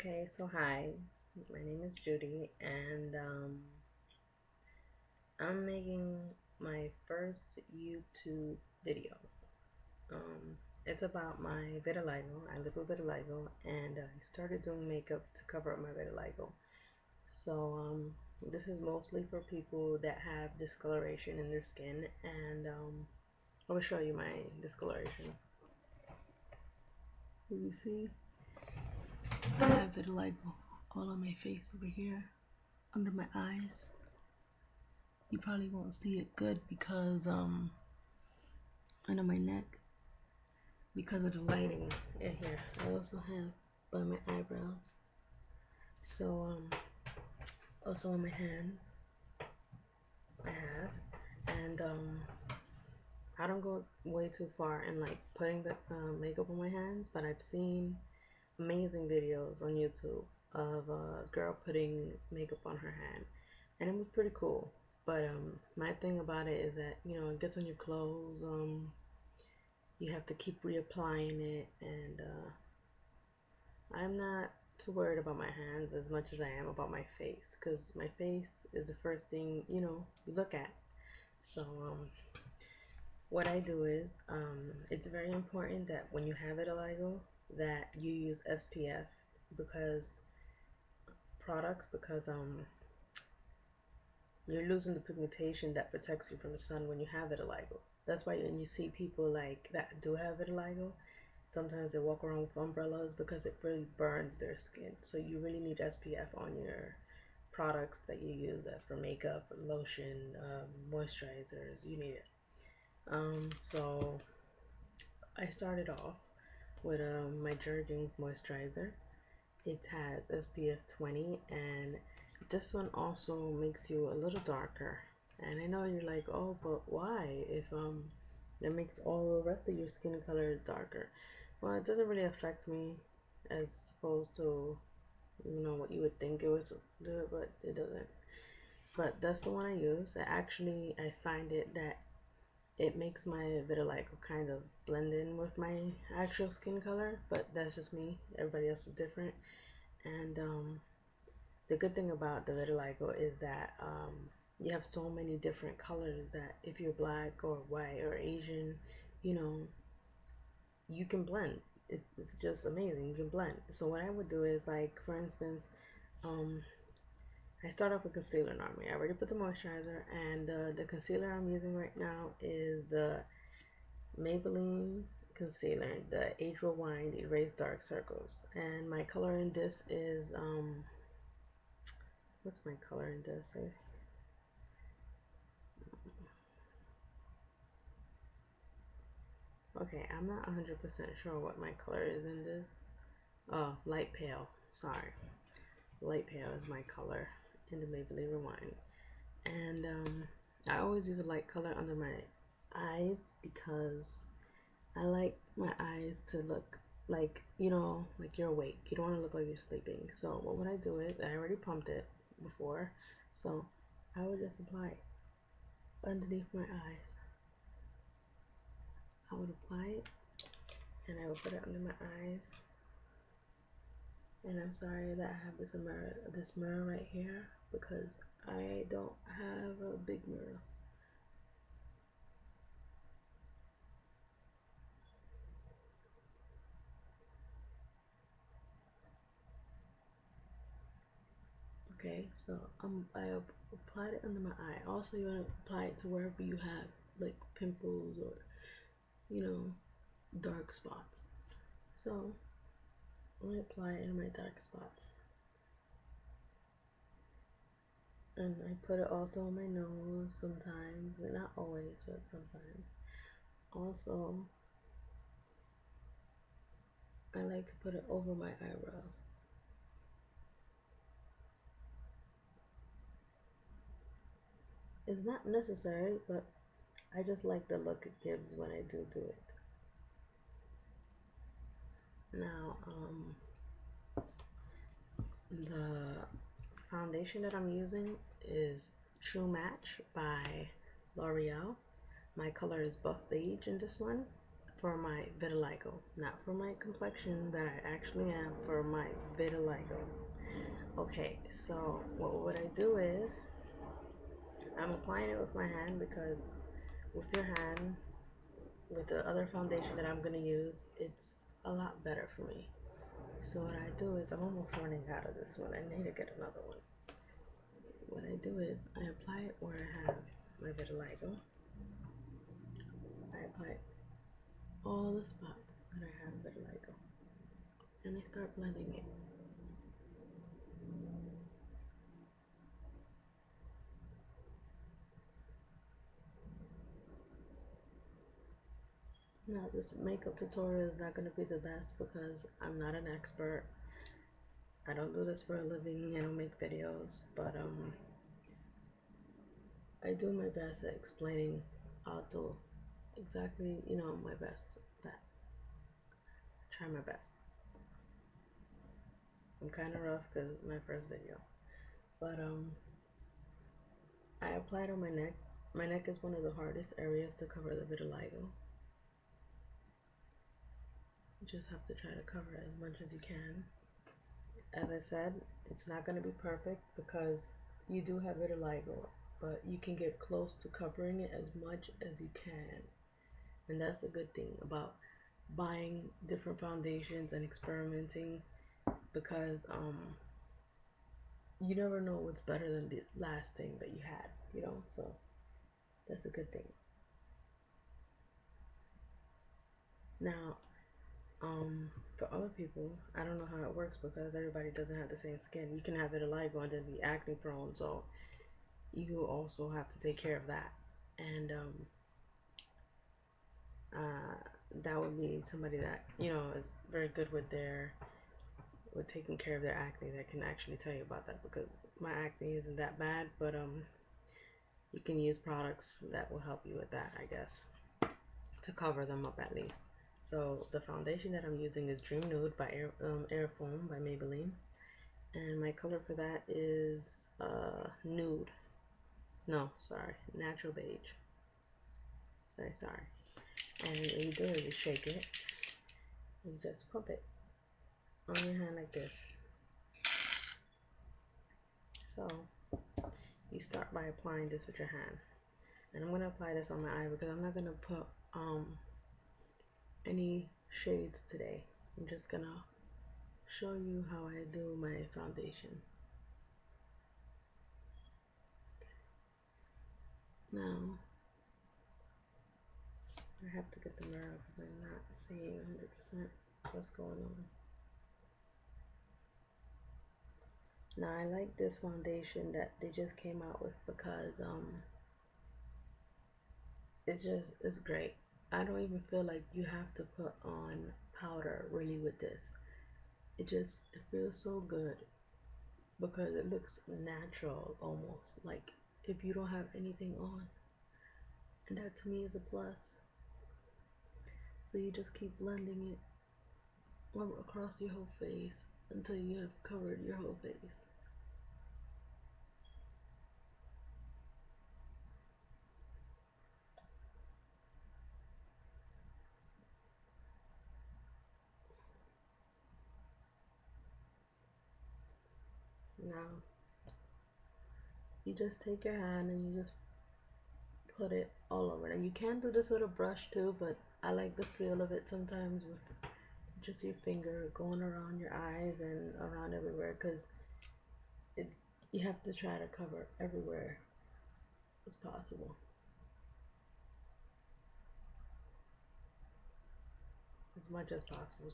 Okay, so hi, my name is Judy, and I'm making my first YouTube video. It's about my vitiligo. I live with vitiligo, and I started doing makeup to cover up my vitiligo. So, this is mostly for people that have discoloration in their skin, and I will show you my discoloration. You see, I have vitiligo all on my face over here, under my eyes. You probably won't see it good because under my neck because of the lighting in here. I also have by my eyebrows. So also on my hands I have, and I don't go way too far in like putting the makeup on my hands, but I've seen amazing videos on YouTube of a girl putting makeup on her hand, and it was pretty cool. But my thing about it is that it gets on your clothes. You have to keep reapplying it, and I'm not too worried about my hands as much as I am about my face, because my face is the first thing you look at. So what I do is it's very important that when you have vitiligo that you use SPF because because you're losing the pigmentation that protects you from the sun when you have vitiligo. That's why when you see people like that do have vitiligo, sometimes they walk around with umbrellas because it really burns their skin. So you really need SPF on your products that you use, as for makeup, lotion, moisturizers. You need it. So I started off with my Jergens moisturizer. It has SPF 20, and this one also makes you a little darker. And I know you're like, oh, but why? If that makes all the rest of your skin color darker. Well, it doesn't really affect me as opposed to what you would think it would do, but it doesn't. But that's the one I use. I find it that it makes my vitiligo kind of blend in with my actual skin color, but that's just me. Everybody else is different. And the good thing about the vitiligo is that you have so many different colors that if you're black or white or Asian, you know, you can blend. It's just amazing. You can blend. So what I would do is, like, for instance, um, I start off with concealer normally. I already put the moisturizer, and the concealer I'm using right now is the Maybelline concealer, the Age Rewind Erase Dark Circles. And my color in this is what's my color in this? Okay, I'm not 100% sure what my color is in this. Oh, light pale. Sorry. Light pale is my color in the Maybelline Rewind. And I always use a light color under my eyes because I like my eyes to look like, like you're awake. You don't want to look like you're sleeping. So what I do is, I already pumped it before, so I would just apply it underneath my eyes. I would apply it, and I would put it under my eyes. And I'm sorry that I have this mirror right here, because I don't have a big mirror. Okay, so I applied it under my eye. Also, you want to apply it to wherever you have like pimples or dark spots. So I'm gonna apply it in my dark spots, and I put it also on my nose sometimes, but not always, but sometimes. Also, I like to put it over my eyebrows. It's not necessary, but I just like the look it gives when I do it. Now, the foundation that I'm using is True Match by L'Oreal. My color is buff beige in this one. for my vitiligo, not for my complexion that I actually am, for my vitiligo. Okay, so what would I do is I'm applying it with my hand because with your hand, with the other foundation that I'm gonna use, it's a lot better for me. So what I do is I'm almost running out of this one. I need to get another one. What I do is I apply it where I have my vitiligo. I apply all the spots that I have vitiligo, and I start blending it. Now this makeup tutorial is not going to be the best because I'm not an expert. I don't do this for a living. I don't make videos, but I do my best at explaining. I'll do exactly, my best. That try my best. I'm kind of rough because it's my first video, but I applied on my neck. My neck is one of the hardest areas to cover the vitiligo. You just have to try to cover as much as you can. As I said, it's not going to be perfect because you do have vitiligo, but you can get close to covering it as much as you can. And that's the good thing about buying different foundations and experimenting because you never know what's better than the last thing that you had. So that's a good thing. Now, for other people, I don't know how it works because everybody doesn't have the same skin. You can have vitiligo and then be acne prone, so you also have to take care of that. And that would be somebody that is very good with taking care of their acne that can actually tell you about that because my acne isn't that bad, but you can use products that will help you with that, I guess, to cover them up at least. So the foundation that I'm using is Dream Nude by Air Foam by Maybelline, and my color for that is nude. No, sorry, natural beige. Very sorry. And what you do is you shake it and just pump it on your hand like this. So you start by applying this with your hand, and I'm gonna apply this on my eye because I'm not gonna put any shades today. I'm just gonna show you how I do my foundation. Now I have to get the mirror because I'm not seeing 100% what's going on. Now I like this foundation that they just came out with because it's great. I don't even feel like you have to put on powder really with this. It feels so good because it looks natural almost like if you don't have anything on, and that to me is a plus. So you just keep blending it across your whole face until you have covered your whole face. Now you just take your hand and you just put it all over. And you can do this with a brush too, but I like the feel of it sometimes with just your finger going around your eyes and around everywhere because it's you have to try to cover everywhere as possible, as much as possible.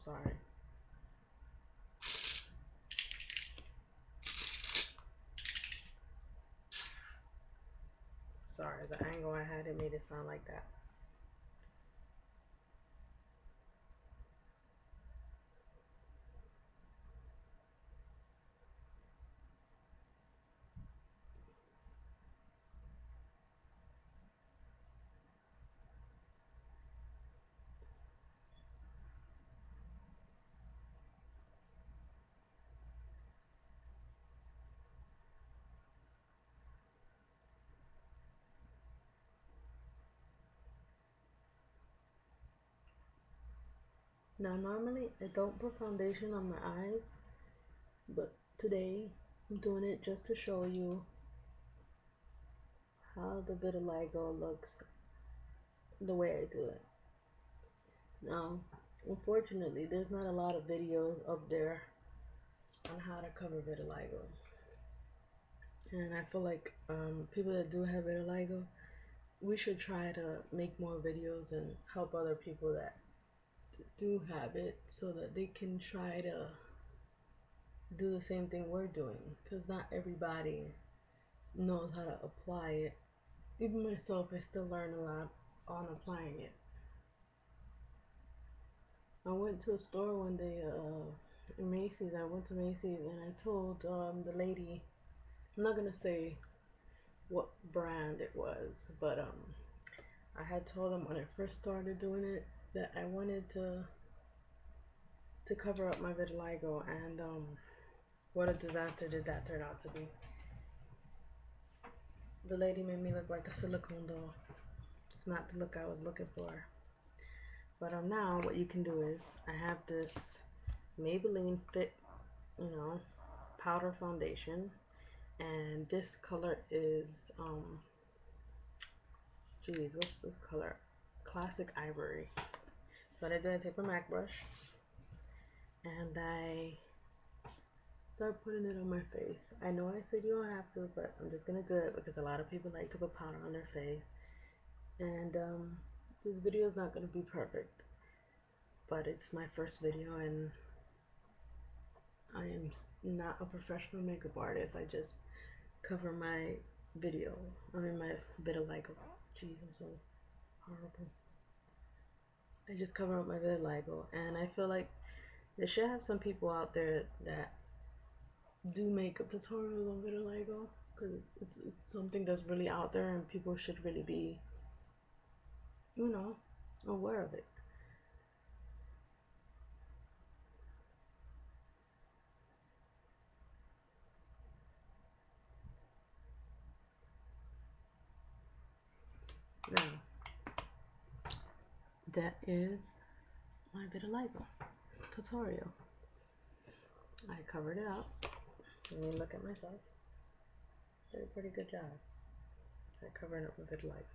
Sorry, the angle I had, it made it sound like that. Now, normally I don't put foundation on my eyes, but today I'm doing it just to show you how the vitiligo looks the way I do it. Now, unfortunately, there's not a lot of videos up there on how to cover vitiligo. And I feel like people that do have vitiligo, we should try to make more videos and help other people that do have it so that they can try to do the same thing we're doing. Because not everybody knows how to apply it. Even myself, I still learn a lot on applying it. I went to a store one day, Macy's. I went to Macy's and I told the lady, I'm not gonna say what brand it was, but I had told them when I first started doing it that I wanted to cover up my vitiligo, and what a disaster did that turn out to be. The lady made me look like a silicone doll. It's not the look I was looking for. But now what you can do is I have this Maybelline Fit, powder foundation, and this color is geez, what's this color? Classic Ivory. So what I do, I take my MAC brush and I start putting it on my face. I know I said you don't have to, but I'm just gonna do it because a lot of people like to put powder on their face. And this video is not gonna be perfect, but it's my first video and I am not a professional makeup artist. I just cover my my vitiligo. Jeez, I'm so horrible. I just cover up my vitiligo, and I feel like there should have some people out there that do makeup tutorials on vitiligo, because it's something that's really out there and people should really be, aware of it. Now, that is my vitiligo tutorial. I covered it up. Let me look at myself. Did a pretty good job at covering up my vitiligo.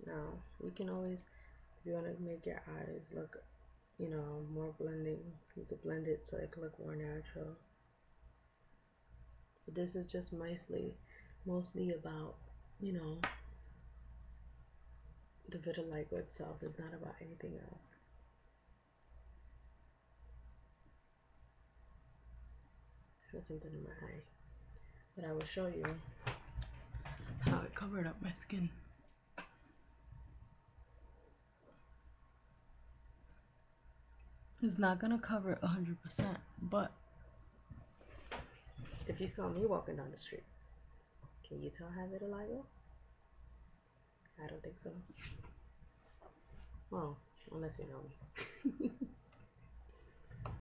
Now, you can always, if you want to make your eyes look, more blending, you could blend it so it could look more natural. But this is just mostly about, the vitiligo itself. Is not about anything else. I have something in my eye, but I will show you how it covered up my skin. It's not gonna cover it 100%, but if you saw me walking down the street, can you tell I have vitiligo? I don't think so. Well, unless you know me.